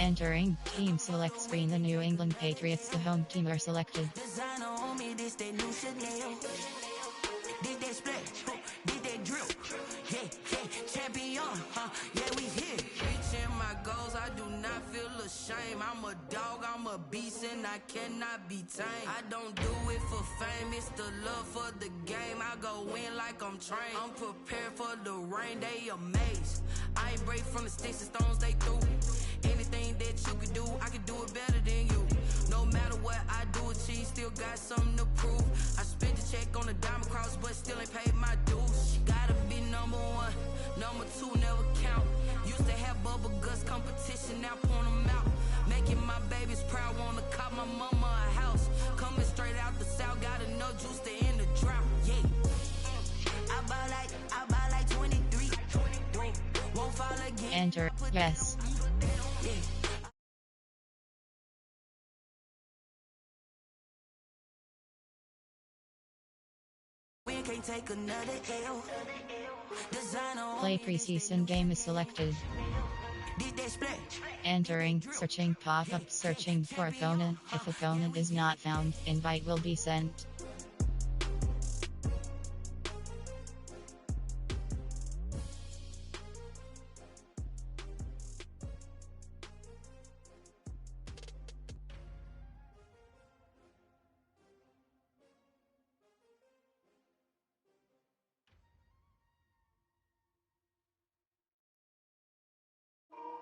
Entering team select screen, the New England Patriots, the home team, are selected. Designer on me, this that new Chanel. Did that splash, did that drip. Yeah, champion, yeah, we here. Reaching my goals, I do not feel ashamed. I'm a dog, I'm a beast, and I cannot be tamed. I don't do it for fame, it's the love for the game. I go in like I'm trained. I'm prepared for the rain, they amazed. I ain't break from the sticks and stones they threw. Anything that you can do, I can do it better than you. No matter what I do, achieve, still got something to prove. I spent the check on the diamond cross, but still ain't paid my dues. Gotta be number one, number two never count. Used to have bubble guts competition, now point them out. Making my babies proud, wanna cop my mama a house. Coming straight out the south, got enough juice to end the drought. Yeah, I buy like 23. Won't fall again. Enter, yes. Yeah. We can't take another L. Play preseason game is selected. Entering, searching pop-up, searching for opponent. If opponent is not found, invite will be sent.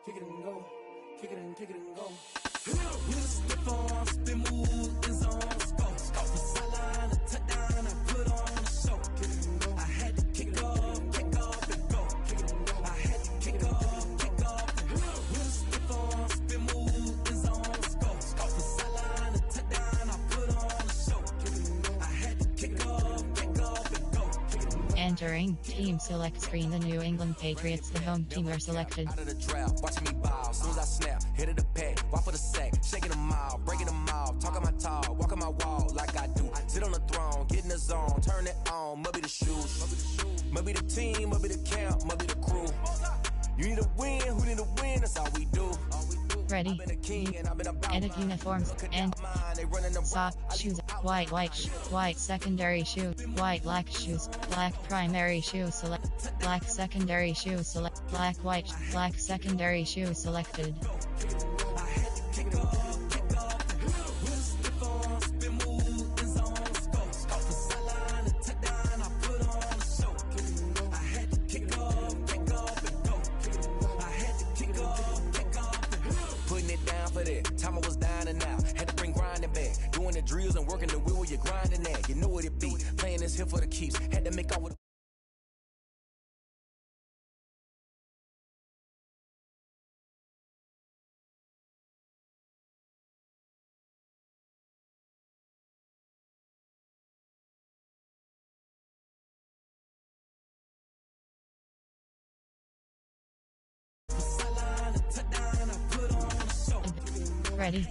Kick it and go, kick it and go. With a stiff arm, spin move, in zone, scope. The sideline, a touchdown, I put on a show. Kick it and go. I had to kick off and go. Kick it and go. I had to kick off and go. With a stiff arm, spin move, in zone, scope. The sideline, a touchdown, I put on a show. Kick it and go. I had to kick off and go. Kick it and go. Entering team select screen, the New England Patriots, the home team, are selected. Out of the draft, watching me ball. Soon as I snap, hit of the pack, walk for the sack, shaking them all, breaking them all, talking my talk, walking my wall like I do. Sit on the throne, get in the zone, turn it on, maybe the shoes, maybe the team, maybe the camp, maybe the crew. You need a win, who need a win? That's all we do. Ready. Edit uniforms and sock shoes. White secondary shoe. Black shoes. Black primary shoe select. Black secondary shoe select. Black secondary shoe selected. Time I was dying and out, had to bring grinding back. Doing the drills and working the wheel where you're grinding at. You know what it be, playing this here for the keeps. Had to make all with Ready.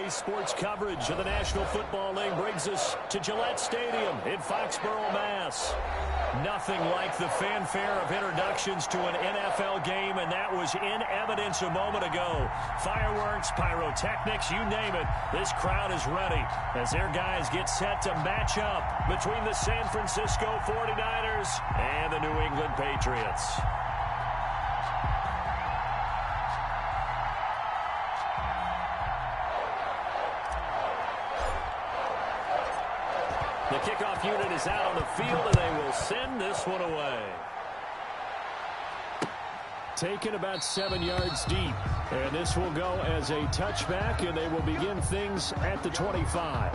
Sports coverage of the National Football League brings us to Gillette Stadium in Foxborough, Mass. Nothing like the fanfare of introductions to an NFL game, and that was in evidence a moment ago. Fireworks, pyrotechnics, you name it. This crowd is ready as their guys get set to match up between the San Francisco 49ers and the New England Patriots. The kickoff unit is out on the field, and they will send this one away. Taken about 7 yards deep. And this will go as a touchback, and they will begin things at the 25.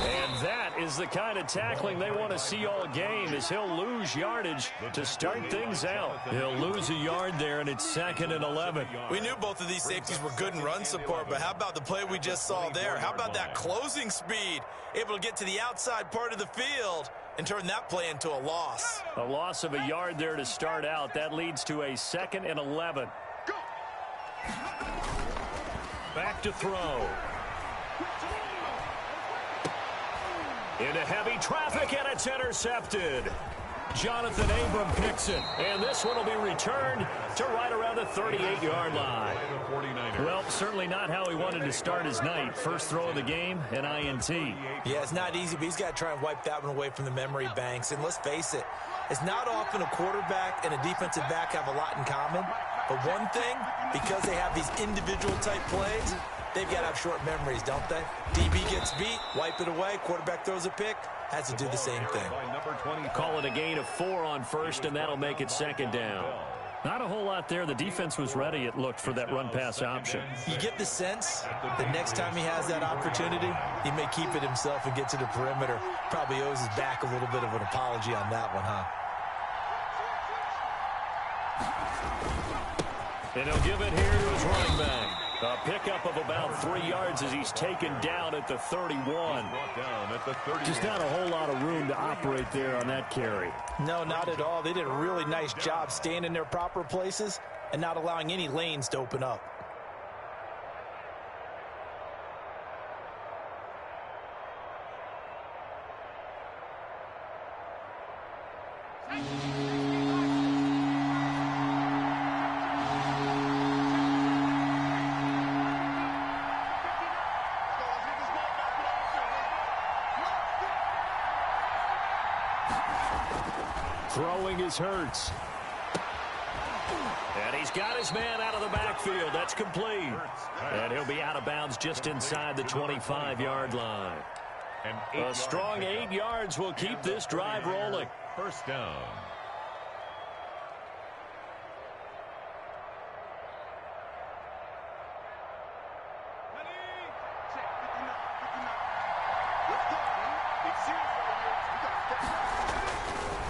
And that is the kind of tackling they want to see all game, as he'll lose yardage to start things out. He'll lose a yard there, and it's 2nd and 11. We knew both of these safeties were good in run support, but how about the play we just saw there? How about that closing speed? Able to get to the outside part of the field and turn that play into a loss. A loss of a yard there to start out. That leads to a 2nd and 11. Back to throw. Into heavy traffic, and it's intercepted. Jonathan Abram picks it, and this one will be returned to right around the 38-yard line. Well, certainly not how he wanted to start his night. First throw of the game, an INT. Yeah, it's not easy, but he's got to try and wipe that one away from the memory banks. And let's face it, it's not often a quarterback and a defensive back have a lot in common. But one thing, because they have these individual type plays, they've got to have short memories, don't they? DB gets beat, wipe it away, quarterback throws a pick, has to do the same thing. Call it a gain of 4 on first, and that'll make it 2nd down. Not a whole lot there. The defense was ready, it looked, for that run-pass option. You get the sense that next time he has that opportunity, he may keep it himself and get to the perimeter. Probably owes his back a little bit of an apology on that one, huh? And he'll give it here to his running back. A pickup of about 3 yards as he's taken down at the 31. Just not a whole lot of room to operate there on that carry. No, not at all. They did a really nice job staying in their proper places and not allowing any lanes to open up. Throwing is Hurts. And he's got his man out of the backfield. That's complete. And he'll be out of bounds just inside the 25-yard line. A strong 8 yards will keep this drive rolling. First down.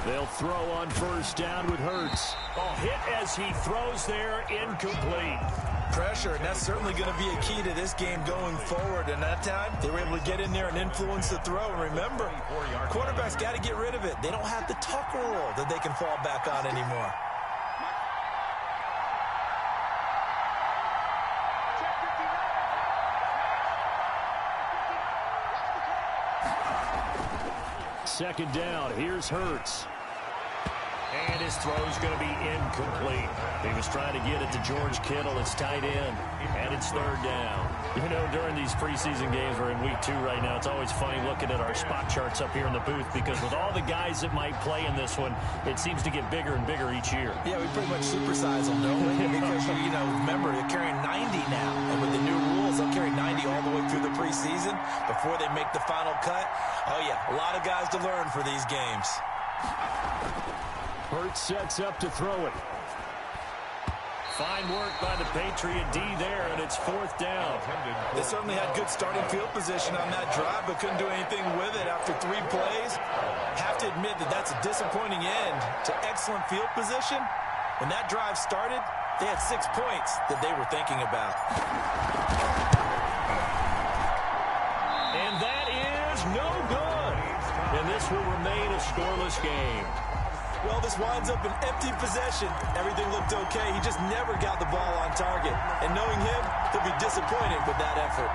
They'll throw on first down with Hurts. Oh, hit as he throws there, incomplete. Pressure, and that's certainly going to be a key to this game going forward. And that time, they were able to get in there and influence the throw. And remember, quarterbacks got to get rid of it. They don't have the tuck rule that they can fall back on anymore. Second down, here's Hurts. And his throw's going to be incomplete. He was trying to get it to George Kittle. It's tight end, and it's third down. You know, during these preseason games, we're in week 2 right now, it's always funny looking at our spot charts up here in the booth because with all the guys that might play in this one, it seems to get bigger and bigger each year. Yeah, we pretty much supersize them, don't we? Because, you know, remember, they're carrying 90 now. And with the new rules, they'll carry 90 all the way through the preseason before they make the final cut. Oh, yeah, a lot of guys to learn for these games. Hurts sets up to throw it. Fine work by the Patriot D there, and it's fourth down. They certainly had good starting field position on that drive, but couldn't do anything with it after 3 plays. Have to admit that that's a disappointing end to excellent field position. When that drive started, they had 6 points that they were thinking about. And that is no good. And this will remain a scoreless game. Well, this winds up an empty possession. Everything looked okay. He just never got the ball on target. And knowing him, he'll be disappointed with that effort.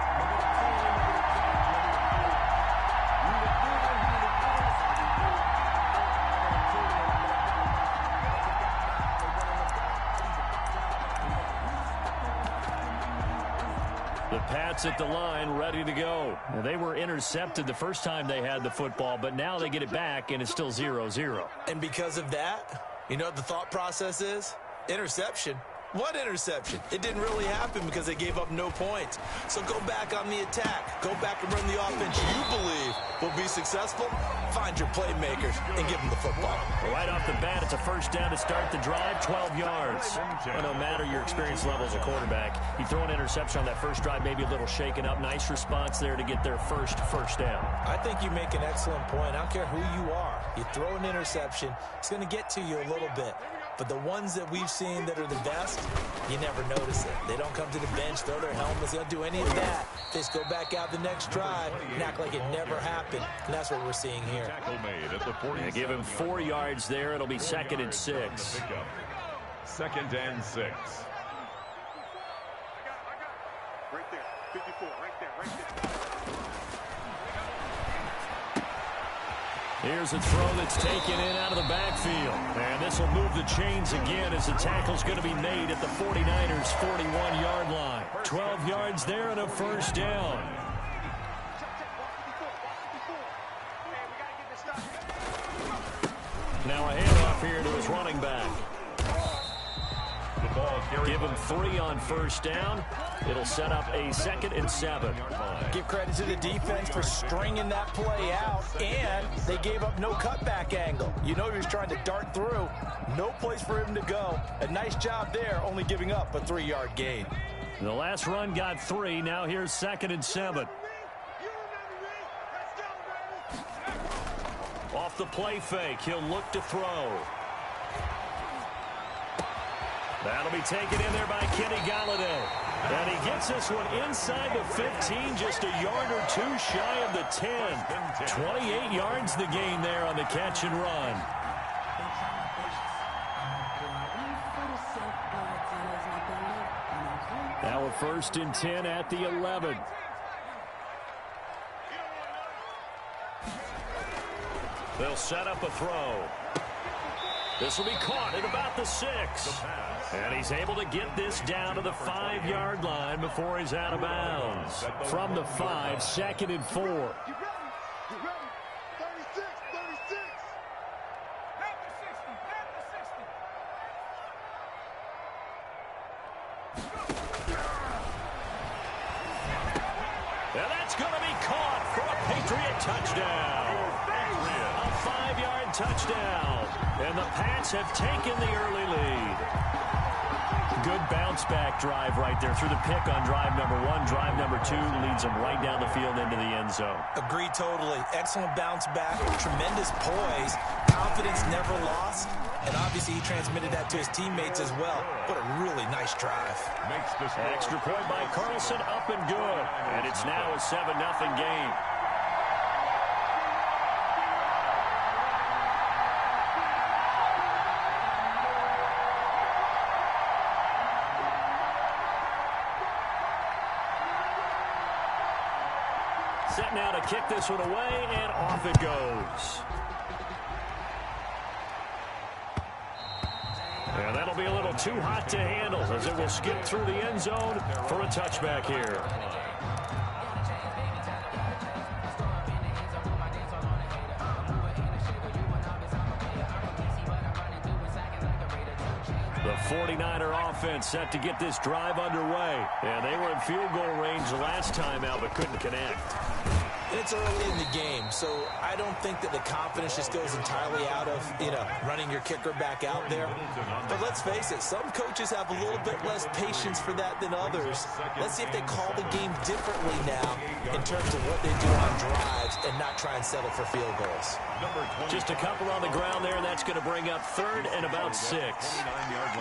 The Pats at the line, ready to go. Now, they were intercepted the first time they had the football, but now they get it back, and it's still 0-0. And because of that, you know what the thought process is? Interception. What interception? It didn't really happen because they gave up no points. So go back on the attack. Go back and run the offense you believe will be successful. Find your playmakers and give them the football. Well, right off the bat, it's a first down to start the drive, 12 yards. Well, no matter your experience level as a quarterback, you throw an interception on that first drive, maybe a little shaken up. Nice response there to get their first down. I think you make an excellent point. I don't care who you are. You throw an interception, it's going to get to you a little bit. But the ones that we've seen that are the best, you never notice it. They don't come to the bench, throw their helmets. They don't do any of that. They just go back out the next drive and act like it never happened. And that's what we're seeing here. Yeah, give him 4 yards there. It'll be 2nd and 6. 2nd and 6. Right there. 54. Right there. Here's a throw that's taken in out of the backfield. And this will move the chains again as the tackle's going to be made at the 49ers' 41-yard line. 12 yards there and a first down. Now a handoff here to his running back. Give him 3 on first down. It'll set up a 2nd and 7. Give credit to the defense for stringing that play out, and they gave up no cutback angle. You know he was trying to dart through. No place for him to go. A nice job there, only giving up a 3-yard gain. The last run got 3. Now here's 2nd and 7. Off the play fake, he'll look to throw. That'll be taken in there by Kenny Galladay. And he gets this one inside the 15, just a yard or 2 shy of the 10. 28 yards the gain there on the catch and run. Now a 1st and 10 at the 11. They'll set up a throw. This will be caught at about the 6. And he's able to get this down to the 5-yard line before he's out of bounds. From the 5, 2nd and 4. You ready? 36. At the 60. And that's going to be caught for a Patriot touchdown. A 5-yard touchdown. And the Pats have taken the early lead. Good bounce-back drive right there through the pick on drive number 1. Drive number 2 leads them right down the field into the end zone. Agree totally. Excellent bounce back. Tremendous poise. Confidence never lost. And obviously he transmitted that to his teammates as well. What a really nice drive. Extra point by Carlson, up and good. And it's now a 7-0 game. Set now to kick this one away, and off it goes. And that'll be a little too hot to handle as it will skip through the end zone for a touchback here. The 49er offense set to get this drive underway. And they were in field goal range the last time out but couldn't connect. And it's early in the game, so I don't think that the confidence just goes entirely out of, running your kicker back out there. But let's face it, some coaches have a little bit less patience for that than others. Let's see if they call the game differently now in terms of what they do on drives and not try and settle for field goals. Just a couple on the ground there, and that's going to bring up 3rd and about 6.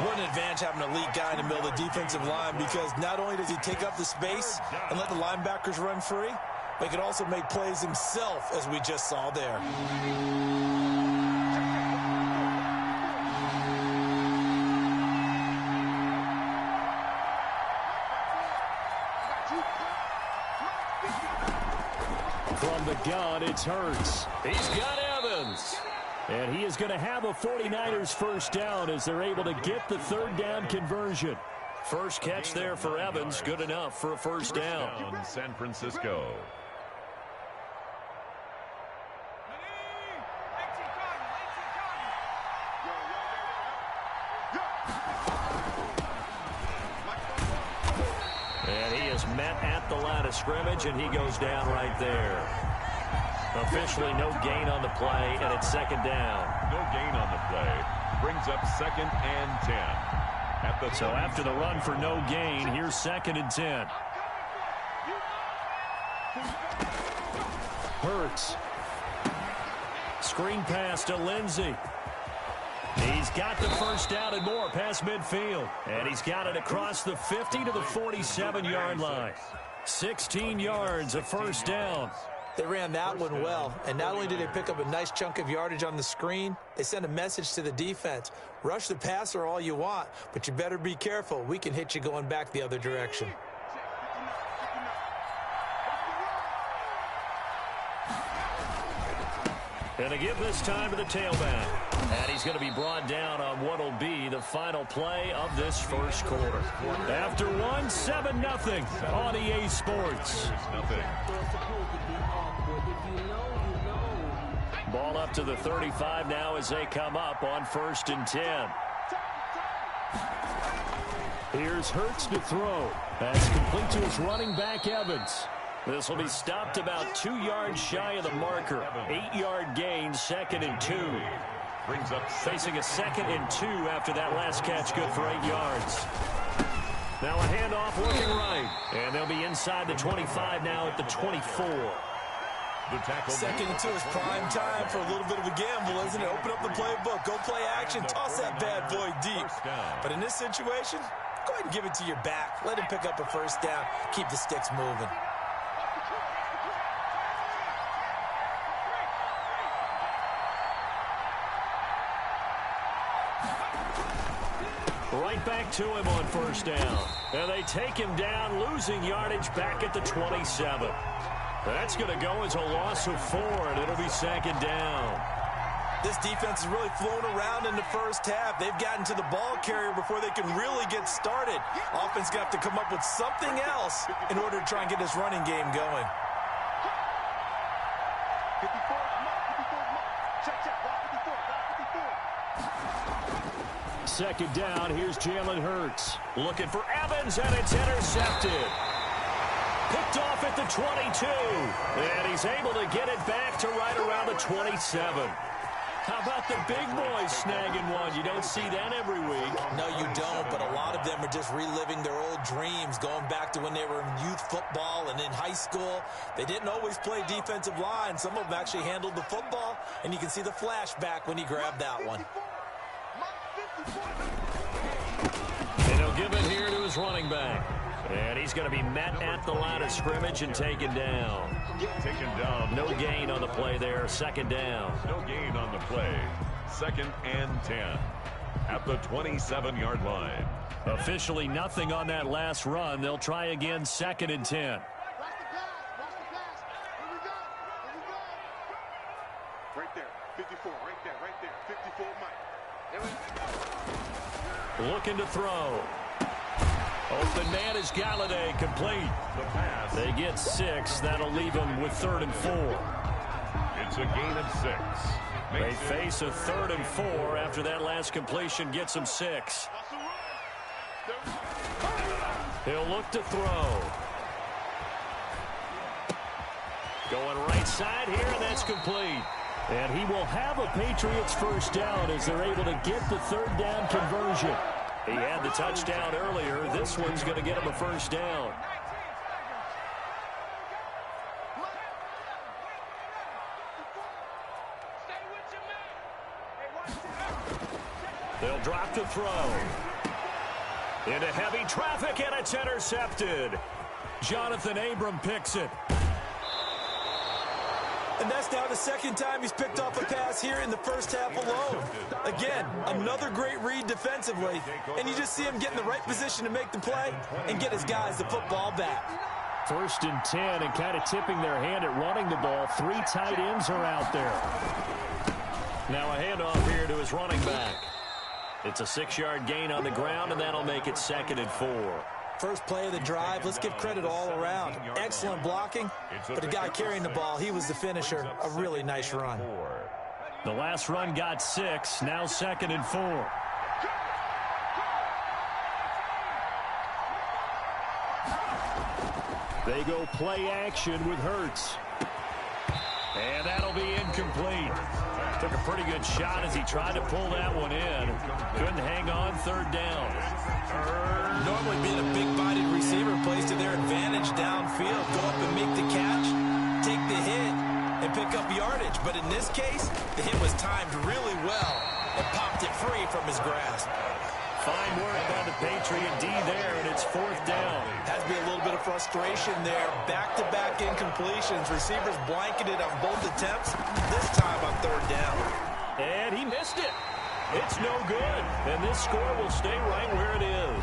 What an advantage having an elite guy in the middle of the defensive line, because not only does he take up the space and let the linebackers run free, but he can also make plays himself, as we just saw there. From the gun, it's Hurts. He's got Evans. And he is going to have a 49ers first down as they're able to get the 3rd down conversion. First catch there for Evans, good enough for a first down. San Francisco. at the line of scrimmage, and he goes down right there. Officially no gain on the play, and it's second down. No gain on the play. Brings up 2nd and 10. So after the run for no gain, here's 2nd and 10. Hurts. Screen pass to Lindsey. He's got the first down and more past midfield. And he's got it across the 50 to the 47-yard line. 16 yards, a first down. They ran that one well, and not only did they pick up a nice chunk of yardage on the screen, they sent a message to the defense. Rush the passer all you want, but you better be careful. We can hit you going back the other direction. And to give this time to the tailback. And he's going to be brought down on what will be the final play of this first quarter. After one, 7-0 on EA Sports. Ball up to the 35 now as they come up on 1st and 10. Here's Hurts to throw. That's complete to his running back, Evans. This will be stopped about 2 yards shy of the marker. 8-yard gain, 2nd and 2. Brings up facing a 2nd and 2 after that last catch, good for 8 yards. Now a handoff working right. And they'll be inside the 25 now at the 24. The tackle. 2nd and 2 is prime time for a little bit of a gamble, isn't it? Open up the playbook, go play action, toss that bad boy deep. But in this situation, go ahead and give it to your back. Let him pick up a first down, keep the sticks moving. Right back to him on 1st down. And they take him down, losing yardage back at the 27. That's going to go as a loss of 4, and it'll be 2nd down. This defense has really flown around in the first half. They've gotten to the ball carrier before they can really get started. Offense going to have to come up with something else in order to try and get this running game going. 54, check, block 54. 2nd down, here's Jalen Hurts. Looking for Evans, and it's intercepted. Picked off at the 22. And he's able to get it back to right around the 27. How about the big boys snagging one? You don't see that every week. No, you don't, but a lot of them are just reliving their old dreams, going back to when they were in youth football and in high school. They didn't always play defensive line. Some of them actually handled the football, and you can see the flashback when he grabbed that one. And he'll give it here to his running back. And he's going to be met at the line of scrimmage and taken down. Taken down. No gain on the play there. 2nd down. No gain on the play. 2nd and 10 at the 27-yard line. Officially nothing on that last run. They'll try again, 2nd and 10. Right there, 54, right there, 54, Mike. Looking to throw. Open man is Galladay, complete. The pass. They get 6. That'll leave them with 3rd and 4. It's a gain of 6. They face a 3rd and 4 after that last completion gets them 6. He'll look to throw. Going right side here, and that's complete. And he will have a Patriots first down as they're able to get the 3rd down conversion. He had the touchdown earlier. This one's going to get him a first down. They'll drop the throw. Into heavy traffic, and it's intercepted. Jonathan Abram picks it. And that's now the 2nd time he's picked off a pass here in the first half alone. Again, another great read defensively, and you just see him get in the right position to make the play and get his guys the football back. 1st and 10, and kind of tipping their hand at running the ball. 3 tight ends are out there. Now a handoff here to his running back. It's a 6-yard gain on the ground, and that'll make it 2nd and 4. First play of the drive, let's give credit all around. Excellent blocking, but the guy carrying the ball, he was the finisher. A really nice run. The last run got 6, now 2nd and 4. They go play action with Hurts. And that'll be incomplete. Took a pretty good shot as he tried to pull that one in. Couldn't hang on, third down. Normally being a big-bodied receiver plays to their advantage downfield. Go up and make the catch, take the hit, and pick up yardage. But in this case, the hit was timed really well and popped it free from his grasp. Fine work by the Patriot D there, and it's fourth down. Has to be a little bit of frustration there. Back-to-back incompletions. Receivers blanketed on both attempts, this time on third down. And he missed it. It's no good. And this score will stay right where it is.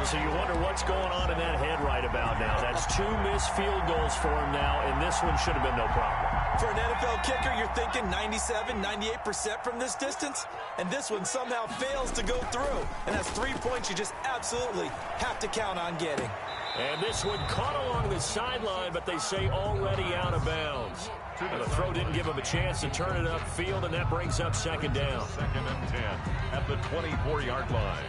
So you wonder what's going on in that head right about now. That's 2 missed field goals for him now, and this one should have been no problem. For an NFL kicker, you're thinking 97, 98% from this distance, and this one somehow fails to go through. And that's 3 points you just absolutely have to count on getting. And this one caught along the sideline, but they say already out of bounds. And the throw didn't give him a chance to turn it upfield, and that brings up second down. 2nd and 10 at the 24-yard line.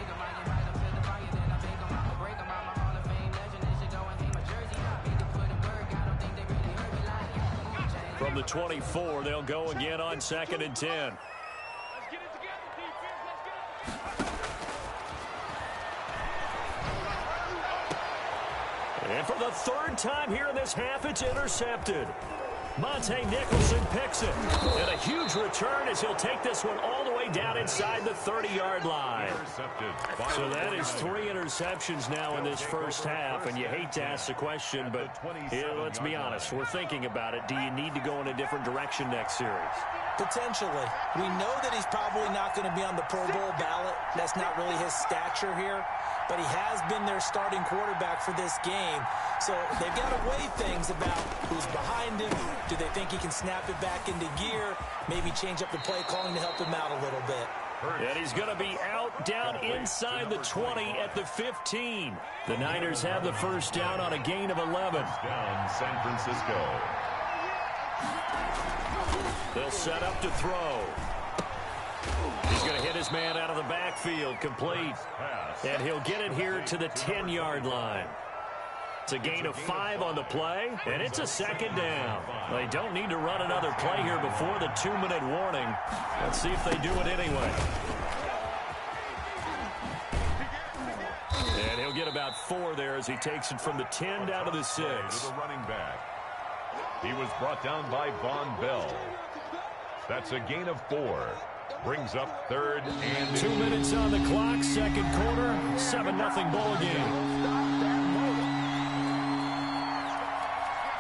From the 24, they'll go again on 2nd and 10. And for the third time here in this half, it's intercepted. Monte Nicholson picks it. And a huge return as he'll take this one all the way down inside the 30-yard line. So that is 3 interceptions now in this first half. And you hate to ask the question, but let's be honest. We're thinking about it. Do you need to go in a different direction next series? Potentially. We know that he's probably not going to be on the Pro Bowl ballot. That's not really his stature here. But he has been their starting quarterback for this game. So they've got to weigh things about who's behind him. Do they think he can snap it back into gear? Maybe change up the play calling to help him out a little bit. And he's going to be out down inside the 20 at the 15. The Niners have the first down on a gain of 11. Down San Francisco. They'll set up to throw. He's going to hit his man out of the backfield, complete. And he'll get it here to the 10-yard line. It's a gain of 5 on the play, and it's a second down. They don't need to run another play here before the 2-minute warning. Let's see if they do it anyway. And he'll get about 4 there as he takes it from the 10 down to the 6. To the running back. He was brought down by Von Bell. That's a gain of 4. Brings up 3rd and 2 minutes on the clock, second quarter, 7-0 ball game.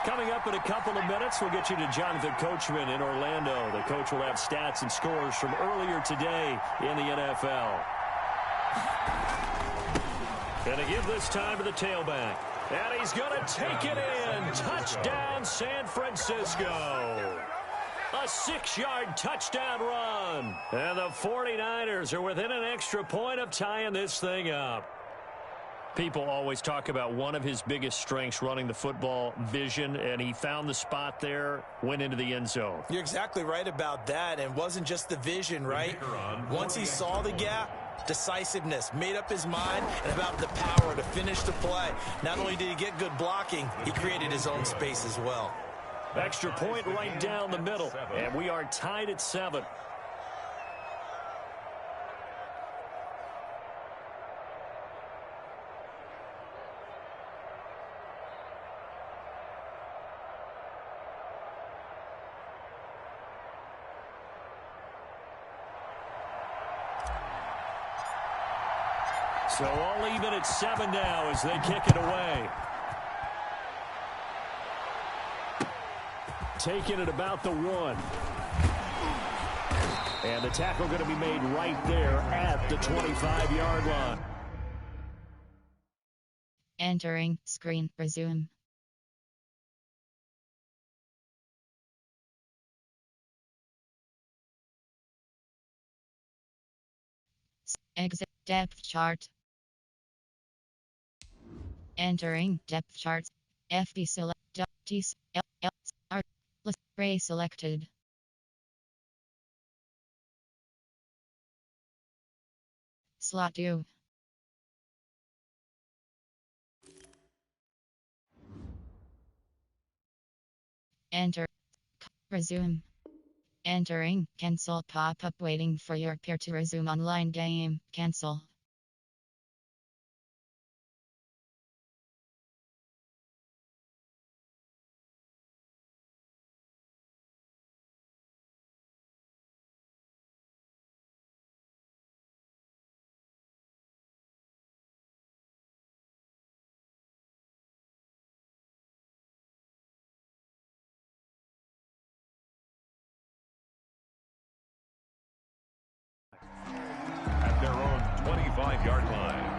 Coming up in a couple of minutes, we'll get you to Jonathan Coachman in Orlando. The coach will have stats and scores from earlier today in the NFL. And to give this time to the tailback. And he's going to take it in. Touchdown, San Francisco. A 6-yard touchdown run. And the 49ers are within an extra point of tying this thing up. People always talk about one of his biggest strengths, running the football, vision, and he found the spot there, went into the end zone. You're exactly right about that, and it wasn't just the vision, right? Once he saw the gap, decisiveness, made up his mind, and about the power to finish the play. Not only did he get good blocking, he created his own space as well. Extra point right down the middle, and we are tied at 7. So all even at 7 now as they kick it away. Taking it about the 1. And the tackle going to be made right there at the 25-yard line. Entering screen, resume. Exit depth chart. Entering depth charts. FD select T L L R Ray selected. Slot 2. Enter. Resume. Entering. Cancel pop-up waiting for your peer to resume online game. Cancel. At their own 25-yard line.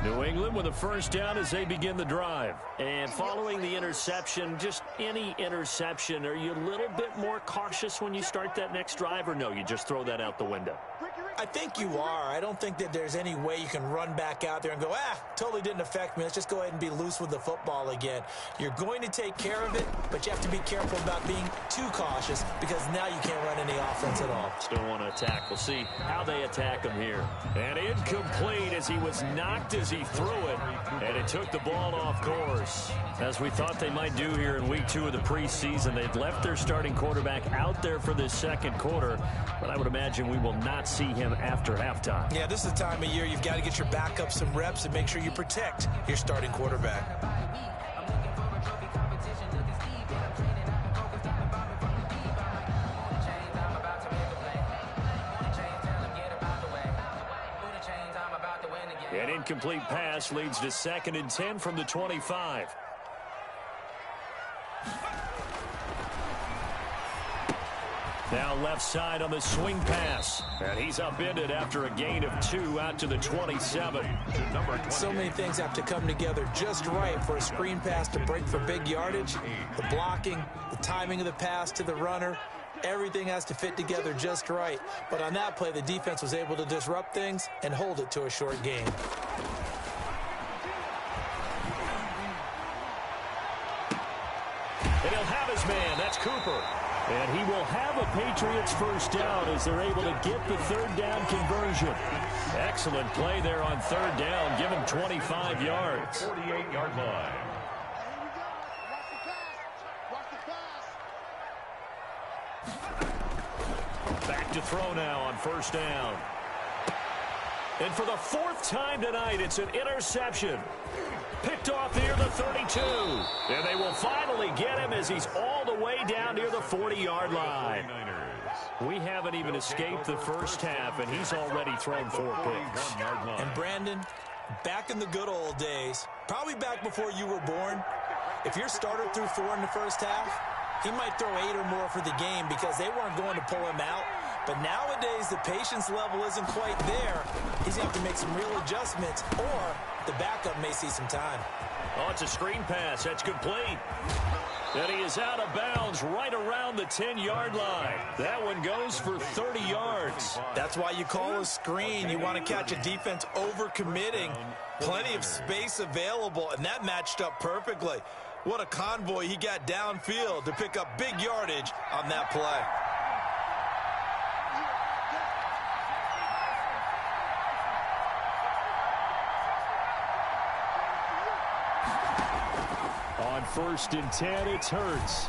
New England with a first down as they begin the drive. And following the interception, just any interception, are you a little bit more cautious when you start that next drive, or no, you just throw that out the window? I think you are. I don't think that there's any way you can run back out there and go, totally didn't affect me. Let's just go ahead and be loose with the football again. You're going to take care of it, but you have to be careful about being too cautious because now you can't run any offense at all. Still want to attack. We'll see how they attack him here. And incomplete as he was knocked as he threw it, and it took the ball off course. As we thought they might do here in week 2 of the preseason, they've left their starting quarterback out there for this second quarter, but I would imagine we will not see him after halftime. Yeah, this is the time of year you've got to get your backup some reps and make sure you protect your starting quarterback. An incomplete pass leads to 2nd and 10 from the 25. Now left side on the swing pass. And he's upended after a gain of 2 out to the 27. So many things have to come together just right for a screen pass to break for big yardage. The blocking, the timing of the pass to the runner, everything has to fit together just right. But on that play, the defense was able to disrupt things and hold it to a short gain. And he'll have his man. That's Cooper. And he will have a Patriots first down as they're able to get the 3rd down conversion. Excellent play there on 3rd down. Give him 25 yards. 48-yard line. Back to throw now on 1st down. And for the 4th time tonight, it's an interception. Picked off near the 32. And they will finally get him as he's all the way down near the 40-yard line. We haven't even escaped the first half, and he's already thrown 4 picks. And Brandon, back in the good old days, probably back before you were born, if your starter threw 4 in the first half, he might throw 8 or more for the game because they weren't going to pull him out. But nowadays, the patience level isn't quite there. He's going to have to make some real adjustments, or the backup may see some time. Oh, it's a screen pass. That's complete. And he is out of bounds right around the 10-yard line. That one goes for 30 yards. That's why you call a screen. You want to catch a defense overcommitting. Plenty of space available, and that matched up perfectly. What a convoy he got downfield to pick up big yardage on that play. On 1st and 10, it's Hurts.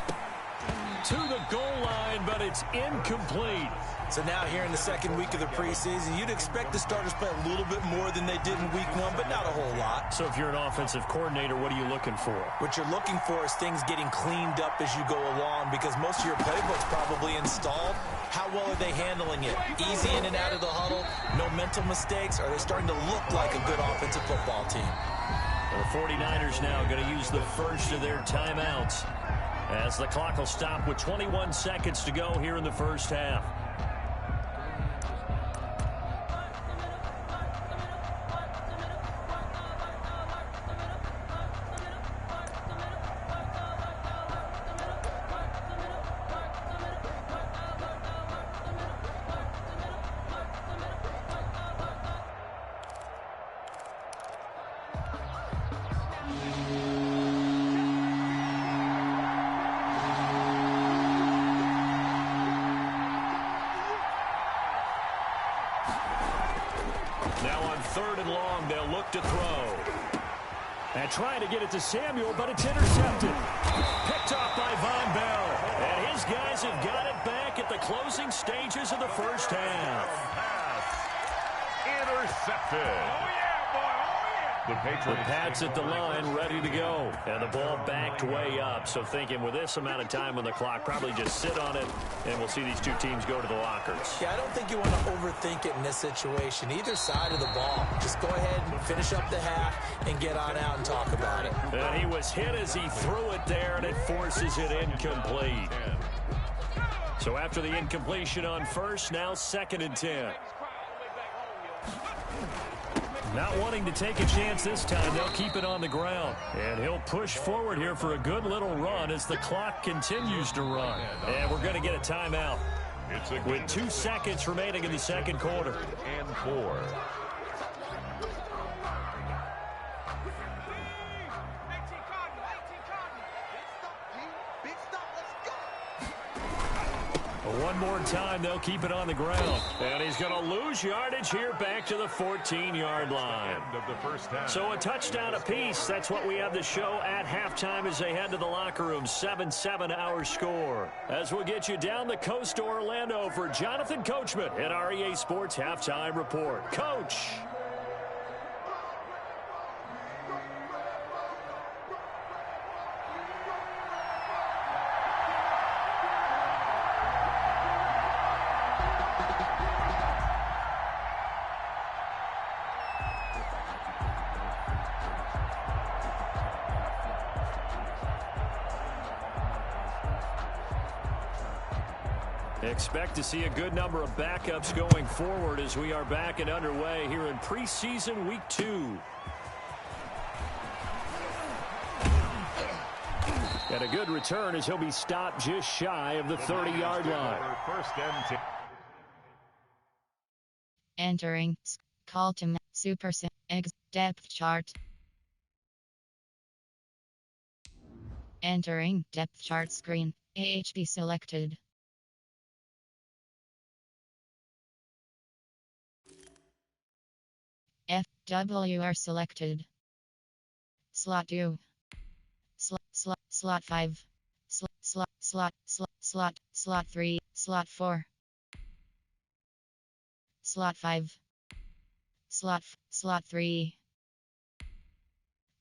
To the goal line, but it's incomplete. So now here in the second week of the preseason, you'd expect the starters play a little bit more than they did in week 1, but not a whole lot. So if you're an offensive coordinator, what are you looking for? What you're looking for is things getting cleaned up as you go along because most of your playbook's probably installed. How well are they handling it? Easy in and out of the huddle? No mental mistakes? Are they starting to look like a good offensive football team? The 49ers now going to use the first of their timeouts as the clock will stop with 21 seconds to go here in the first half. 3rd and long. They'll look to throw. And trying to get it to Samuel, but it's intercepted. Picked off by Von Bell. And his guys have got it back at the closing stages of the first half. Intercepted. Oh, yeah, boy. Oh, yeah. The Pats at the line, ready to go. And the ball backed way up. So thinking with this amount of time on the clock, probably just sit on it, and we'll see these two teams go to the lockers. Yeah, I don't think you want to overthink it in this situation. Either side of the ball. Just go ahead and finish up the half and get on out and talk about it. And he was hit as he threw it there, and it forces it incomplete. So after the incompletion on first, now 2nd and 10. Not wanting to take a chance this time, they'll keep it on the ground. And he'll push forward here for a good little run as the clock continues to run. And we're going to get a timeout with 2 seconds remaining in the second quarter. And 4. One more time, they'll keep it on the ground. And he's going to lose yardage here back to the 14-yard line. So a touchdown apiece. That's what we have the show at halftime as they head to the locker room. 7-7 our score. As we'll get you down the coast to Orlando for Jonathan Coachman at our EA Sports Halftime Report. Coach. Expect to see a good number of backups going forward as we are back and underway here in preseason week 2. And a good return as he'll be stopped just shy of the 30-yard line. Entering call to Super Eggs depth chart. Entering depth chart screen. AHB selected. FWR selected. Slot 2. Slot 5. Slot 3. Slot 4. Slot 5. Slot 3.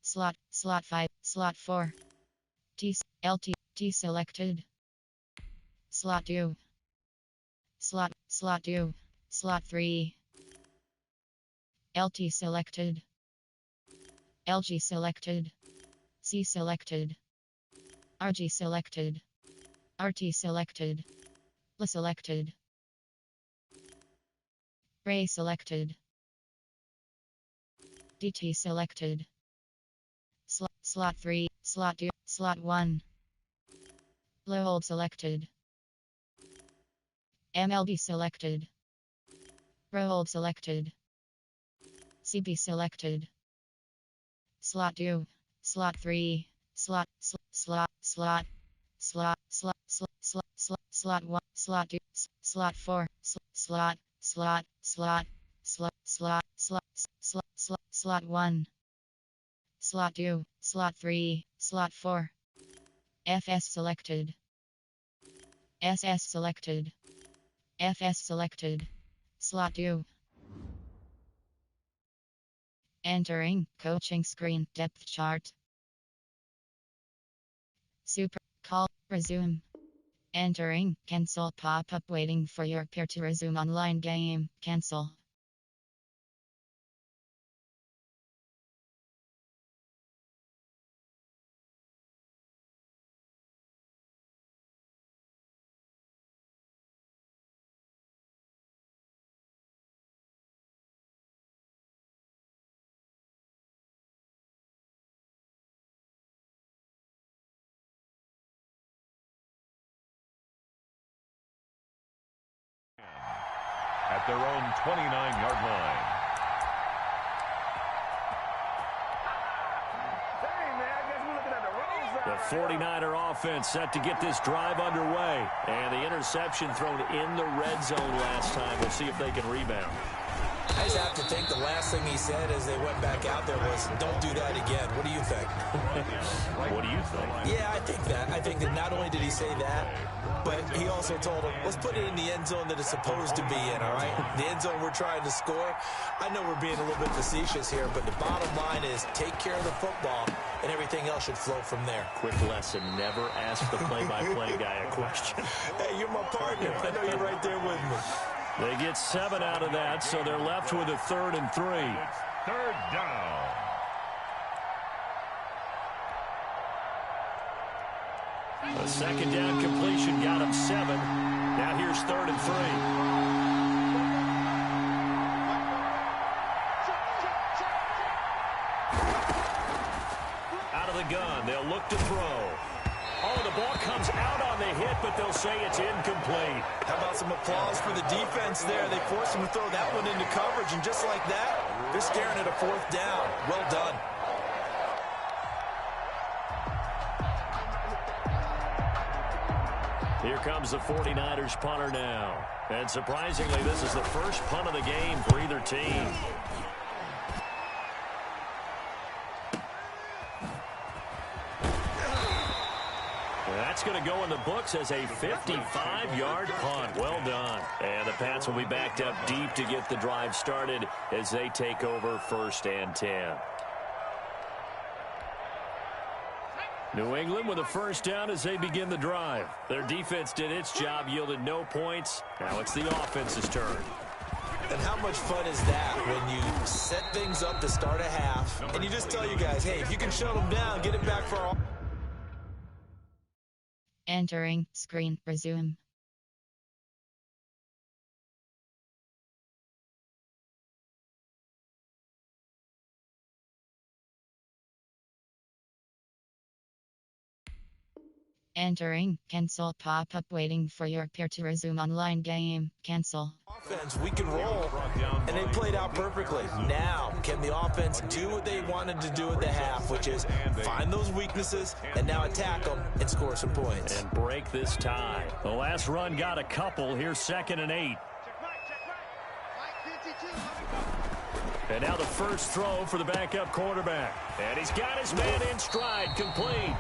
Slot 5. Slot 4. T selected. Slot 2. Slot 2. Slot 3. LT selected. LG selected. C selected. RG selected. RT selected. L selected. Ray selected. DT selected. Slot 3. Slot 2. Slot 1. Low hold selected. MLB selected. Row hold selected. CB selected. Slot 2. Slot 3. Slot 1. Slot 2. Slot 4. Slot 1. Slot 2. Slot 3. Slot 4. FS selected. SS selected. FS selected. Slot 2. Entering coaching screen depth chart. Super call resume. Entering cancel pop-up waiting for your peer to resume online game. Cancel. At their own 29-yard line. The 49er offense set to get this drive underway. And the interception thrown in the red zone last time. We'll see if they can rebound. I just have to think the last thing he said as they went back out there was, don't do that again. What do you think? What do you think? Yeah, I think that. I think that not only did he say that, but he also told him, let's put it in the end zone that it's supposed to be in, all right? The end zone we're trying to score. I know we're being a little bit facetious here, but the bottom line is take care of the football, and everything else should flow from there. Quick lesson, never ask the play-by-play guy a question. Hey, you're my partner. I know you're right there with me. They get 7 out of that, so they're left with a 3rd and 3. It's 3rd down. A 2nd down completion got him 7. Now here's 3rd and 3. Out of the gun, they'll look to throw. Oh, the ball comes out on the hit, but they'll say it's incomplete. How about some applause for the defense there? They forced him to throw that one into coverage, and just like that, they're staring at a 4th down. Well done. Here comes the 49ers punter now. And surprisingly, this is the first punt of the game for either team. That's going to go in the books as a 55-yard punt. Well done. And the Pats will be backed up deep to get the drive started as they take over 1st and 10. New England with a 1st down as they begin the drive. Their defense did its job, yielded no points. Now it's the offense's turn. And how much fun is that when you set things up to start a half, and you just tell you guys, hey, if you can shut them down, get it back for our... Entering screen resume. Entering cancel pop-up waiting for your peer to resume online game. Cancel. Offense, we can roll, and they played out perfectly. Now, can the offense do what they wanted to do at the half, which is find those weaknesses and now attack them and score some points. And break this tie. The last run got a couple. Here's 2nd and 8. And now the first throw for the backup quarterback. And he's got his man in stride, complete.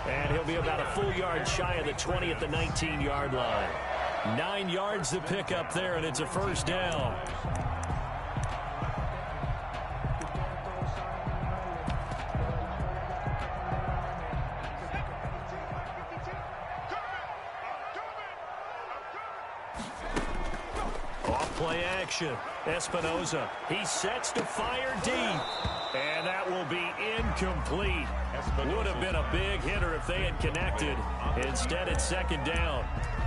And he'll be about a full yard shy of the 20 at the 19-yard line. 9 yards to pick up there, and it's a 1st down. Off play action. Espinoza. He sets to fire deep. And that will be incomplete. Would have been a big hitter if they had connected. Instead, it's 2nd down.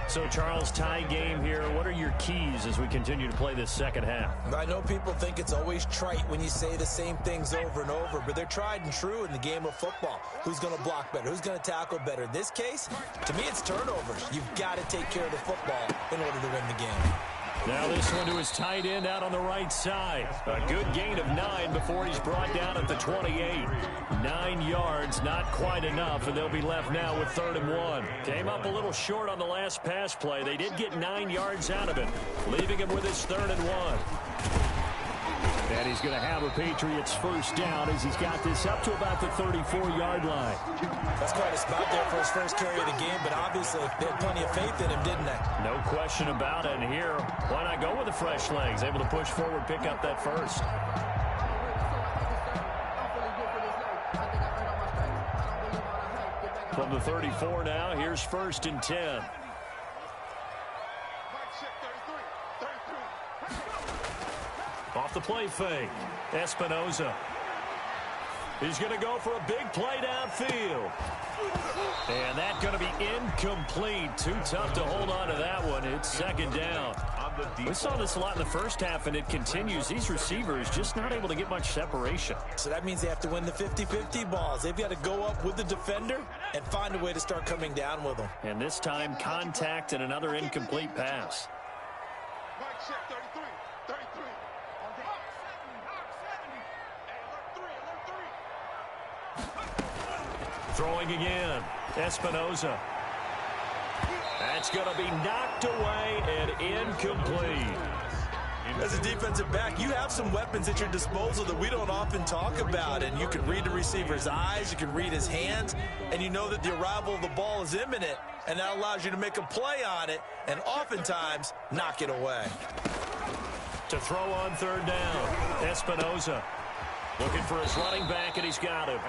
So, Charles, tie game here. What are your keys as we continue to play this second half? I know people think it's always trite when you say the same things over and over, but they're tried and true in the game of football. Who's going to block better? Who's going to tackle better? In this case, to me, it's turnovers. You've got to take care of the football in order to win the game. Now this one to his tight end out on the right side. A good gain of 9 before he's brought down at the 28. 9 yards, not quite enough, and they'll be left now with 3rd and 1. Came up a little short on the last pass play. They did get 9 yards out of it, leaving him with his 3rd and 1. And he's going to have a Patriots 1st down as he's got this up to about the 34-yard line. That's quite a spot there for his first carry of the game, but obviously they had plenty of faith in him, didn't they? No question about it. And here, why not go with the fresh legs? Able to push forward, pick up that 1st. From the 34 now, here's 1st and 10. Off the play fake. Espinoza. He's going to go for a big play downfield. And that's going to be incomplete. Too tough to hold on to that one. It's 2nd down. We saw this a lot in the first half, and it continues. These receivers just not able to get much separation. So that means they have to win the 50-50 balls. They've got to go up with the defender and find a way to start coming down with them. And this time, contact and another incomplete pass. Throwing again. Espinoza. That's going to be knocked away and incomplete. As a defensive back, you have some weapons at your disposal that we don't often talk about. And you can read the receiver's eyes, you can read his hands, and you know that the arrival of the ball is imminent. And that allows you to make a play on it and oftentimes knock it away. To throw on third down, Espinoza. Looking for his running back, and he's got him.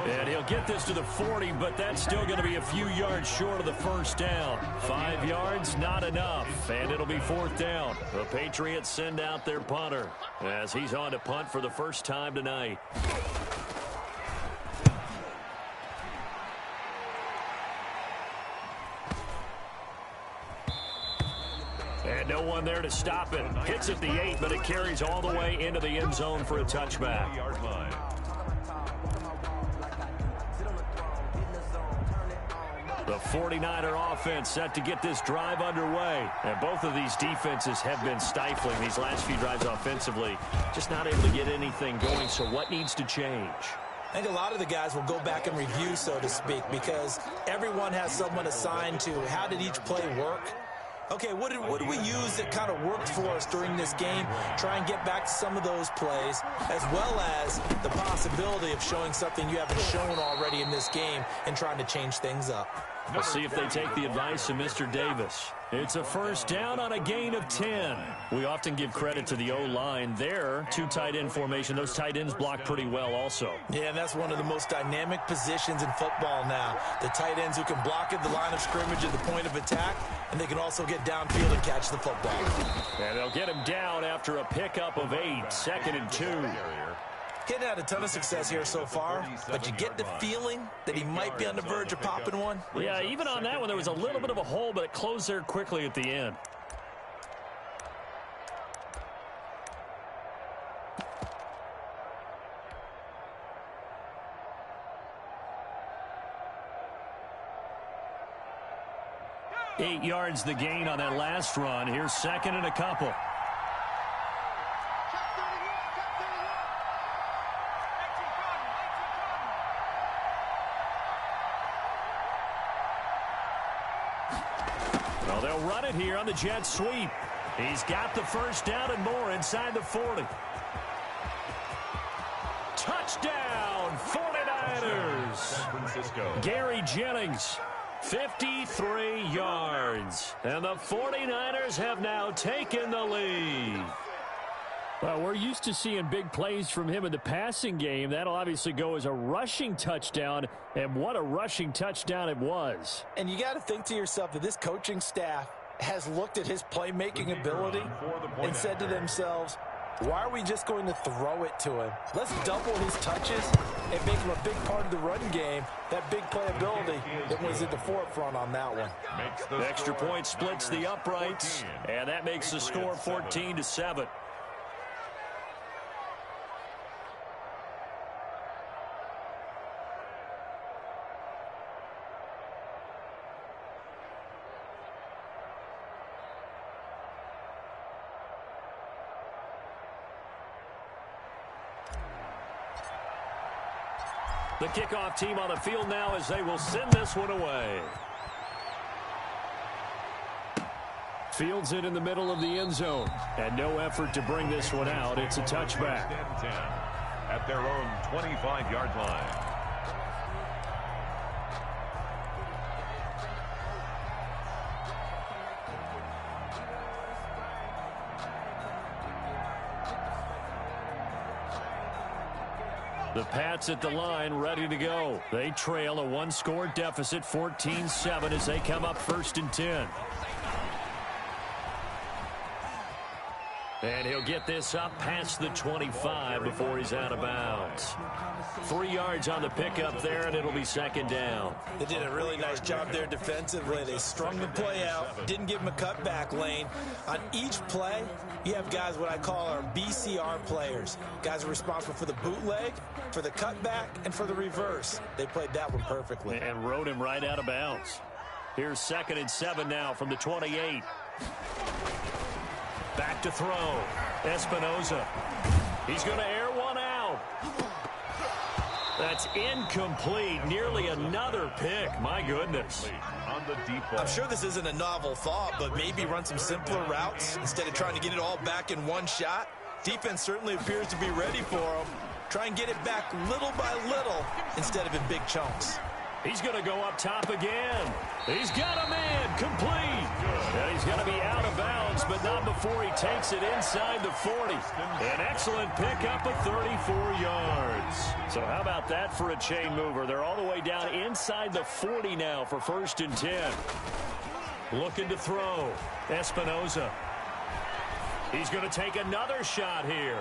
And he'll get this to the 40, but that's still going to be a few yards short of the first down. 5 yards, not enough, and it'll be fourth down. The Patriots send out their punter as he's on to punt for the first time tonight. And no one there to stop it. Hits at the 8, but it carries all the way into the end zone for a touchback. The 49er offense set to get this drive underway. And both of these defenses have been stifling these last few drives offensively. Just not able to get anything going, so what needs to change? I think a lot of the guys will go back and review, so to speak, because everyone has someone assigned to how did each play work. Okay, what did we use that kind of worked for us during this game? Try and get back to some of those plays, as well as the possibility of showing something you haven't shown already in this game and trying to change things up. We'll see if they take the advice of Mr. Davis. It's a first down on a gain of 10. We often give credit to the O-line there. 2 tight end formation. Those tight ends block pretty well also. Yeah, and that's one of the most dynamic positions in football now. The tight ends who can block at the line of scrimmage at the point of attack, and they can also get downfield and catch the football. And they'll get him down after a pickup of 8. 2nd and 2. Hadn't had a ton of success here so far, but you get the feeling that he might be on the verge of popping one. Yeah, even on that one, there was a little bit of a hole, but it closed there quickly at the end. Eight yards the gain on that last run. Here's 2nd and a couple. Well, they'll run it here on the jet sweep. He's got the first down and more inside the 40. Touchdown, 49ers. San Francisco. Gary Jennings, 53 yards. And the 49ers have now taken the lead. Well, we're used to seeing big plays from him in the passing game. That'll obviously go as a rushing touchdown, and what a rushing touchdown it was. And you got to think to yourself that this coaching staff has looked at his playmaking ability and said to themselves, why are we just going to throw it to him? Let's double his touches and make him a big part of the run game. That big playability that was at the forefront on that one. The extra point splits the uprights, and that makes the score 14-7. The kickoff team on the field now as they will send this one away. Fields it in the middle of the end zone. And no effort to bring this one out. It's a touchback. At their own 25-yard line. The Pats at the line, ready to go. They trail a 1-score deficit, 14-7, as they come up 1st and 10. And he'll get this up past the 25 before he's out of bounds. 3 yards on the pickup there, and it'll be 2nd down. They did a really nice job there defensively. They strung the play out, didn't give him a cutback lane. On each play, you have guys what I call our BCR players. Guys are responsible for the bootleg, for the cutback, and for the reverse. They played that one perfectly. And rode him right out of bounds. Here's 2nd and 7 now from the 28. Back to throw. Espinoza. He's going to air one out. That's incomplete. Nearly another pick. My goodness. On the deep ball. I'm sure this isn't a novel thought, but maybe run some simpler routes instead of trying to get it all back in one shot. Defense certainly appears to be ready for him. Try and get it back little by little instead of in big chunks. He's going to go up top again. He's got a man complete. And he's going to be out of bounds, but not before he takes it inside the 40. An excellent pickup of 34 yards. So how about that for a chain mover? They're all the way down inside the 40 now for 1st and 10. Looking to throw. Espinoza. He's going to take another shot here.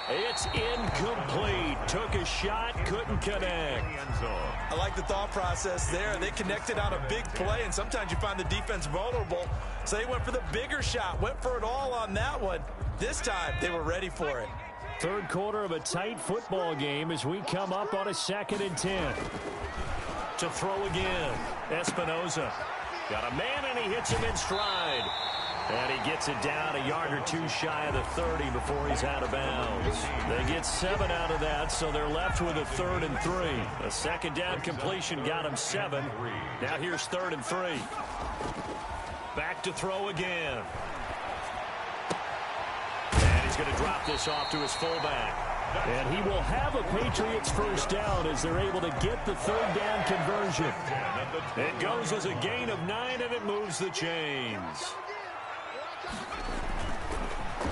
It's incomplete. Took a shot, couldn't connect. I like the thought process there. They connected on a big play, and sometimes you find the defense vulnerable. So they went for the bigger shot, went for it all on that one. This time, they were ready for it. Third quarter of a tight football game as we come up on a 2nd and 10. To throw again. Espinoza. Got a man, and he hits him in stride. And he gets it down a yard or two shy of the 30 before he's out of bounds. They get 7 out of that, so they're left with a 3rd and 3. A 2nd down completion got him 7. Now here's 3rd and 3. Back to throw again. And he's going to drop this off to his fullback. And he will have a Patriots 1st down as they're able to get the 3rd down conversion. It goes as a gain of 9, and it moves the chains.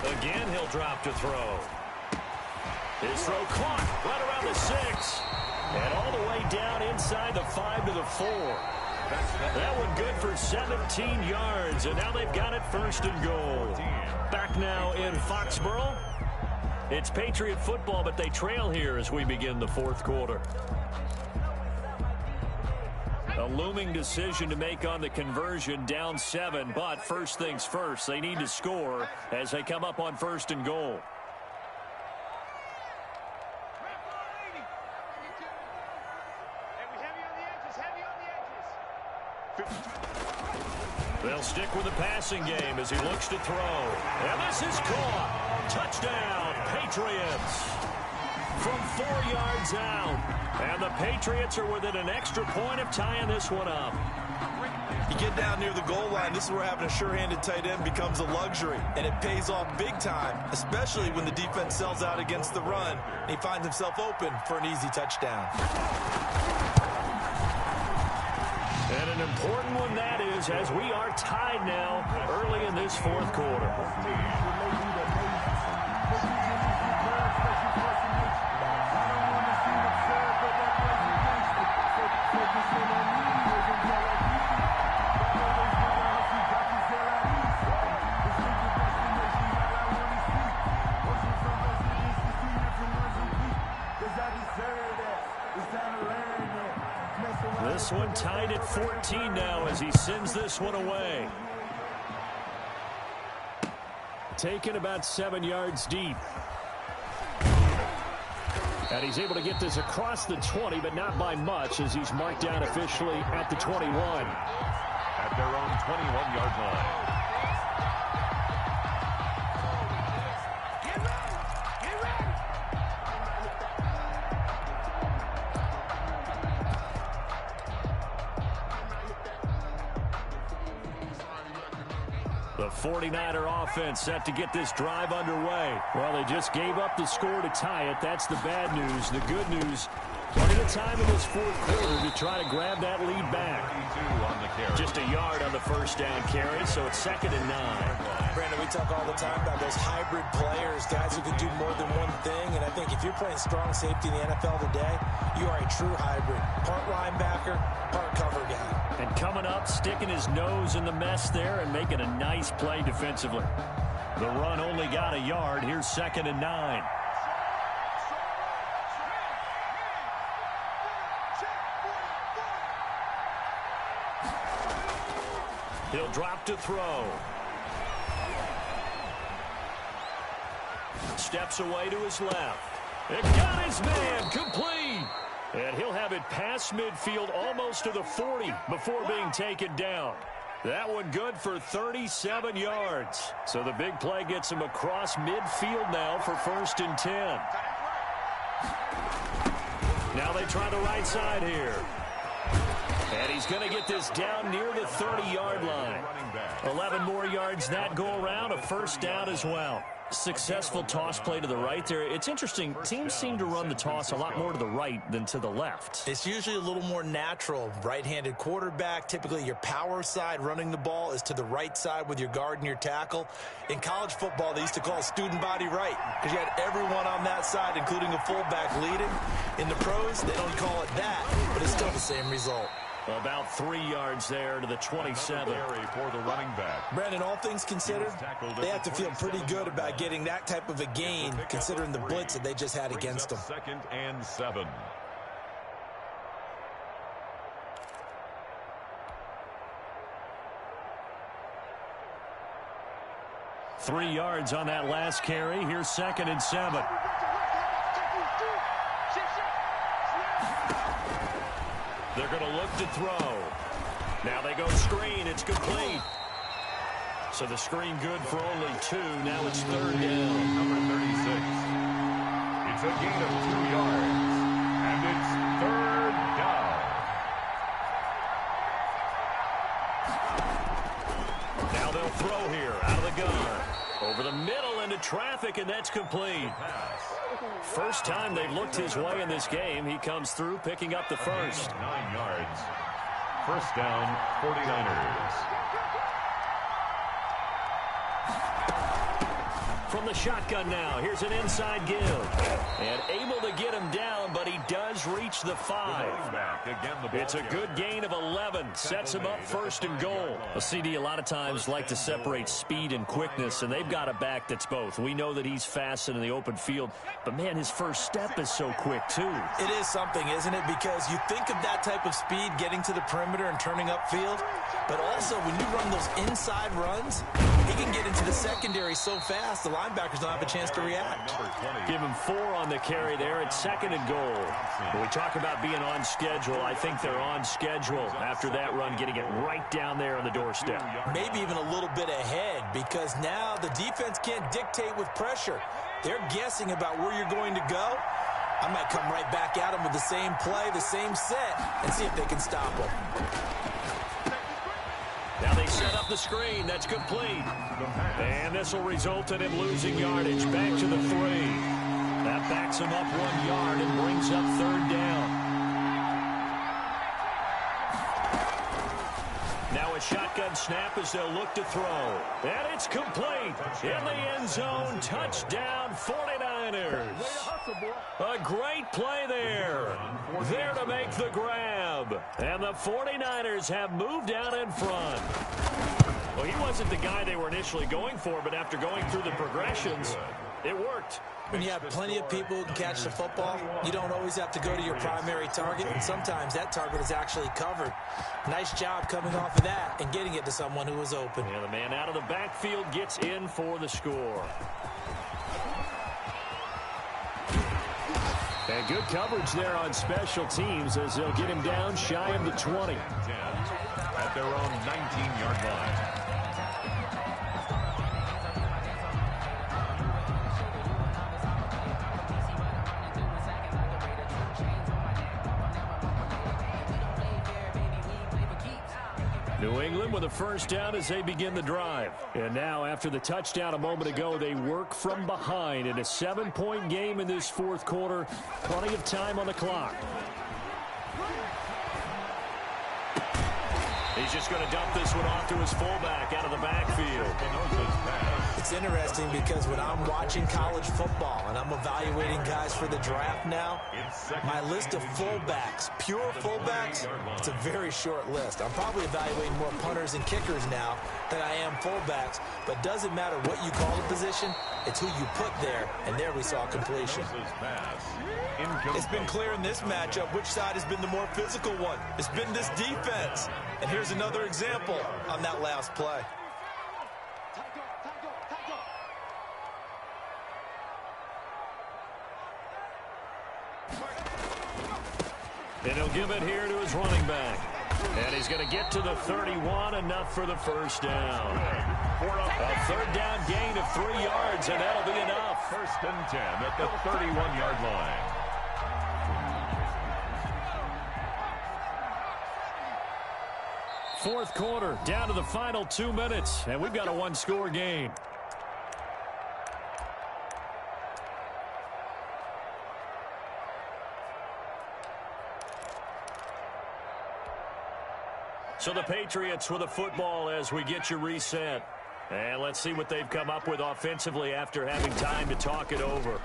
Again, he'll drop to throw. His throw caught right around the 6. And all the way down inside the 5 to the 4. That one good for 17 yards. And now they've got it 1st and goal. Back now in Foxborough. It's Patriot football, but they trail here as we begin the 4th quarter. A looming decision to make on the conversion, down 7, but first things first, they need to score as they come up on 1st and goal. They'll stick with the passing game as he looks to throw. And this is caught. Touchdown, Patriots. From 4 yards out. And the Patriots are within an extra point of tying this one up. You get down near the goal line, this is where having a sure-handed tight end becomes a luxury. And it pays off big time, especially when the defense sells out against the run. And he finds himself open for an easy touchdown. And an important one that is, as we are tied now early in this 4th quarter. This one tied at 14 now as he sends this one away. Taken about 7 yards deep. And he's able to get this across the 20, but not by much as he's marked down officially at the 21. At their own 21-yard line. The 49er offense set to get this drive underway. Well, they just gave up the score to tie it. That's the bad news. The good news, plenty of time in this 4th quarter to try to grab that lead back. Just a yard on the 1st down carry, so it's 2nd and 9. Brandon, we talk all the time about those hybrid players, guys who can do more than one thing. And I think if you're playing strong safety in the NFL today, you are a true hybrid. Part linebacker, part cover guy. And coming up, sticking his nose in the mess there and making a nice play defensively. The run only got a yard. Here's 2nd and 9. He'll drop to throw. Steps away to his left. It got his man complete. And he'll have it past midfield almost to the 40 before being taken down. That one good for 37 yards. So the big play gets him across midfield now for 1st and 10. Now they try the right side here. And he's going to get this down near the 30-yard line. 11 more yards that go around, a first down as well. Successful toss play to the right there. It's interesting. Teams seem to run the toss a lot more to the right than to the left. It's usually a little more natural. Right-handed quarterback, typically your power side running the ball is to the right side with your guard and your tackle. In college football, they used to call student body right because you had everyone on that side, including a fullback leading. In the pros, they don't call it that, but it's still the same result. About 3 yards there to the 27. For the running back. Brandon, all things considered, they have to feel pretty good about getting that type of a gain, considering the blitz that they just had against them. 2nd and 7. Three yards on that last carry. Here's 2nd and 7. They're going to look to throw. Now they go screen. It's complete. So the screen good for only 2. Now it's 3rd down. Number 36. It's a gain of 2 yards. And it's 3rd down. Now they'll throw here out of the gun. Over the middle into traffic, and that's complete. First time they've looked his way in this game. He comes through picking up the first. 9 yards. First down, 49ers. From the shotgun now, here's an inside give. And able to get him down, but he does reach the 5. It's a good gain of 11. Sets him up 1st and goal. A CD a lot of times like to separate speed and quickness, and they've got a back that's both. We know that he's fast in the open field, but man, his first step is so quick too. It is something, isn't it? Because you think of that type of speed getting to the perimeter and turning upfield, but also when you run those inside runs, he can get into the secondary so fast the linebackers don't have a chance to react. Give him 4 on the carry there at 2nd and goal. When we talk about being on schedule, I think they're on schedule after that run, getting it right down there on the doorstep. Maybe even a little bit ahead, because now the defense can't dictate with pressure. They're guessing about where you're going to go. I might come right back at them with the same play, the same set, and see if they can stop them. Now they set up the screen. That's complete. And this will result in him losing yardage. Back to the 3. That backs him up 1 yard and brings up 3rd down. Now a shotgun snap as they'll look to throw. And it's complete. In the end zone. Touchdown 49ers. A great play there. There to make the grab. And the 49ers have moved out in front. Well, he wasn't the guy they were initially going for, but after going through the progressions, it worked. When you have plenty of people who can catch the football, you don't always have to go to your primary target, and sometimes that target is actually covered. Nice job coming off of that and getting it to someone who was open. And the man out of the backfield gets in for the score. And good coverage there on special teams as they'll get him down shy of the 20. At their own 19-yard line. New England with a first down as they begin the drive. And now, after the touchdown a moment ago, they work from behind in a 7-point game in this 4th quarter. Plenty of time on the clock. He's just going to dump this one off to his fullback out of the backfield. It's interesting because when I'm watching college football and I'm evaluating guys for the draft now, my list of fullbacks, pure fullbacks, it's a very short list. I'm probably evaluating more punters and kickers now than I am fullbacks, but doesn't matter what you call the position, it's who you put there, and there we saw completion. It's been clear in this matchup which side has been the more physical one. It's been this defense. And here's another example on that last play. And he'll give it here to his running back. And he's going to get to the 31, enough for the first down. A 3rd down gain of 3 yards, and that'll be enough. 1st and 10 at the 31-yard line. Fourth quarter, down to the final 2 minutes, and we've got a one-score game. So the Patriots with the football as we get you reset. And let's see what they've come up with offensively after having time to talk it over.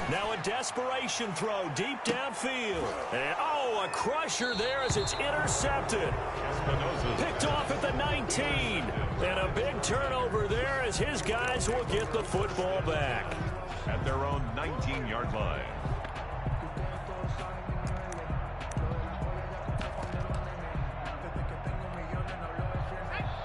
Now a desperation throw deep downfield. And, oh, a crusher there as it's intercepted. Picked off at the 19. And a big turnover there as his guys will get the football back. At their own 19-yard line.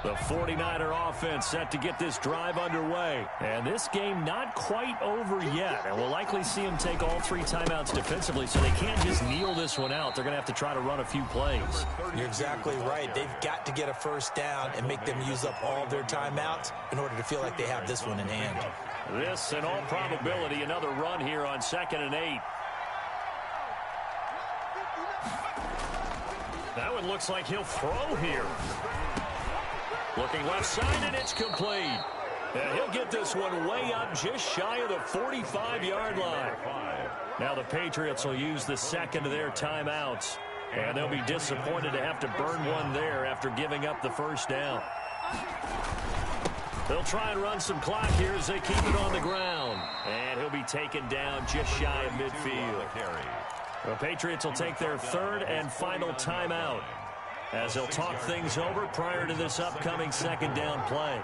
The 49er offense set to get this drive underway. And this game not quite over yet. And we'll likely see them take all 3 timeouts defensively, so they can't just kneel this one out. They're going to have to try to run a few plays. You're exactly right. They've got to get a first down and make them use up all their timeouts in order to feel like they have this one in hand. This, in all probability, another run here on 2nd and 8. That one looks like he'll throw here. Looking left side, and it's complete. And he'll get this one way up just shy of the 45-yard line. Now the Patriots will use the second of their timeouts. And they'll be disappointed to have to burn one there after giving up the first down. They'll try and run some clock here as they keep it on the ground. And he'll be taken down just shy of midfield. The Patriots will take their 3rd and final timeout as they'll talk things over prior to this upcoming 2nd down play.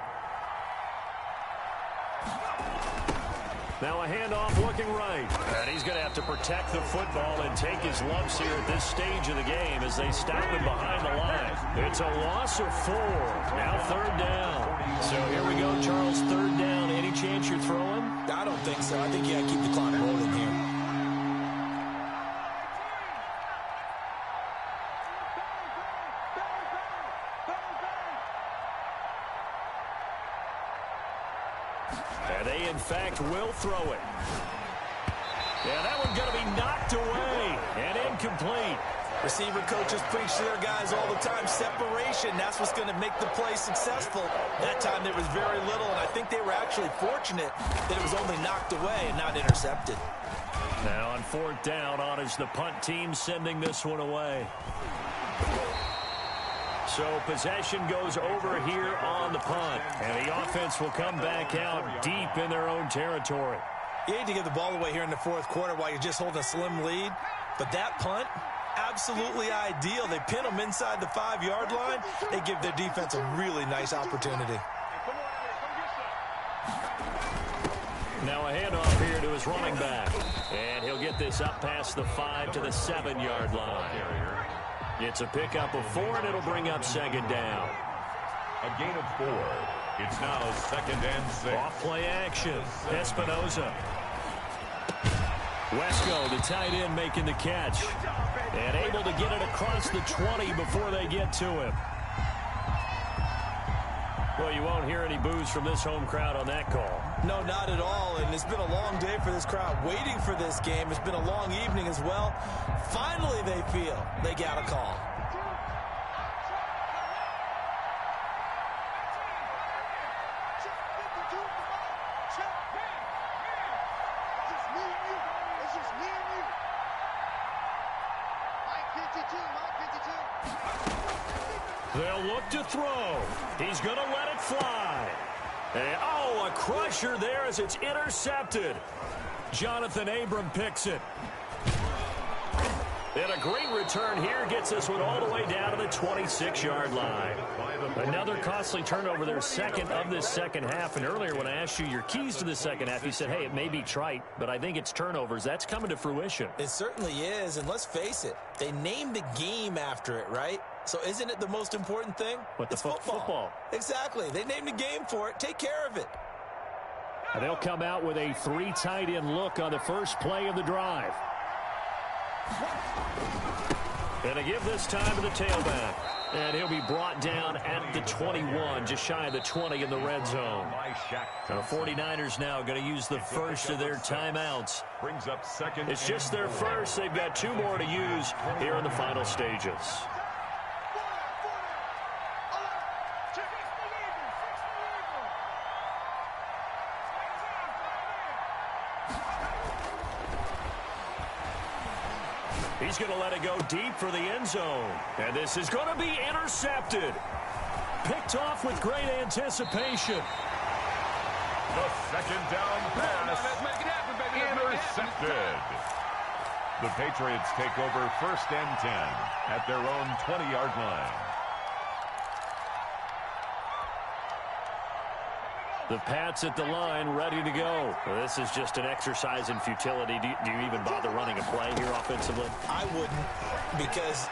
Now a handoff looking right. And he's going to have to protect the football and take his lumps here at this stage of the game as they stop him behind the line. It's a loss of 4. Now 3rd down. So here we go, Charles. 3rd down. Any chance you're throwing? I don't think so. I think you got to keep the clock rolling here. And they, in fact, will throw it. Yeah, that one's going to be knocked away and incomplete. Receiver coaches preach to their guys all the time. Separation, that's what's going to make the play successful. That time there was very little, and I think they were actually fortunate that it was only knocked away and not intercepted. Now on 4th down, on is the punt team sending this one away. So possession goes over here on the punt. And the offense will come back out deep in their own territory. You hate to give the ball away here in the 4th quarter while you're just holding a slim lead. But that punt, absolutely ideal. They pin them inside the 5-yard line. They give their defense a really nice opportunity. Now a handoff here to his running back. And he'll get this up past the 5 to the 7-yard line. It's a pickup of 4, and it'll bring up 2nd down. A gain of 4. It's now 2nd and 6. Off play action. Espinoza. Wesco, the tight end, making the catch. And able to get it across the 20 before they get to him. Well, you won't hear any boos from this home crowd on that call. No, not at all. And it's been a long day for this crowd waiting for this game. It's been a long evening as well. Finally, they feel they got a call. They'll look to throw. He's going to let it fly. And, oh, a crusher there as it's intercepted. Jonathan Abram picks it. And a great return here gets this one all the way down to the 26-yard line. Another costly turnover there, 2nd of this 2nd half. And earlier when I asked you your keys to the 2nd half, you said, hey, it may be trite, but I think it's turnovers. That's coming to fruition. It certainly is, and let's face it, they named the game after it, right? So isn't it the most important thing? What, it's football. Exactly. They named a game for it. Take care of it. And they'll come out with a 3 tight end look on the first play of the drive. And they give this time to the tailback. And he'll be brought down at the 21, just shy of the 20 in the red zone. And the 49ers now going to use the first of their timeouts. It's just their first. They've got 2 more to use here in the final stages. He's going to let it go deep for the end zone. And this is going to be intercepted. Picked off with great anticipation. The second down pass intercepted. The Patriots take over 1st and 10 at their own 20-yard line. The Pats at the line, ready to go. Well, this is just an exercise in futility. Do you even bother running a play here offensively? I wouldn't, because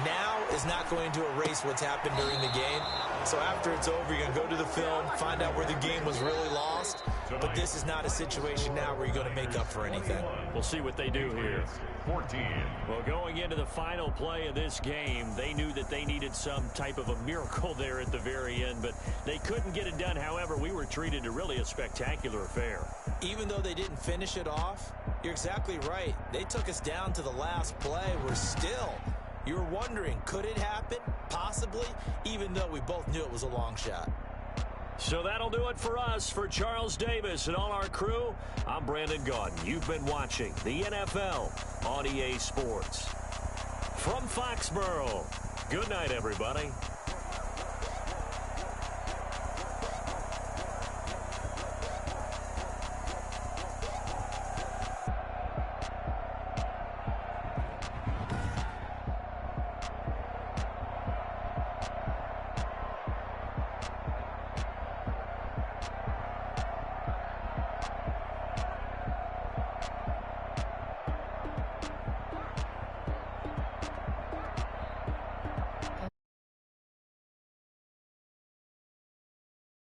now is not going to erase what's happened during the game. So after it's over, you're going to go to the film, find out where the game was really lost. But this is not a situation now where you're going to make up for anything. We'll see what they do here. 14. Well, going into the final play of this game, they knew that they needed some type of a miracle there at the very end, but they couldn't get it done. However, we were treated to really a spectacular affair. Even though they didn't finish it off, you're exactly right. They took us down to the last play. You were wondering, could it happen? Possibly, even though we both knew it was a long shot. So that'll do it for us. For Charles Davis and all our crew, I'm Brandon Gaudin. You've been watching the NFL on EA Sports. From Foxborough, good night, everybody.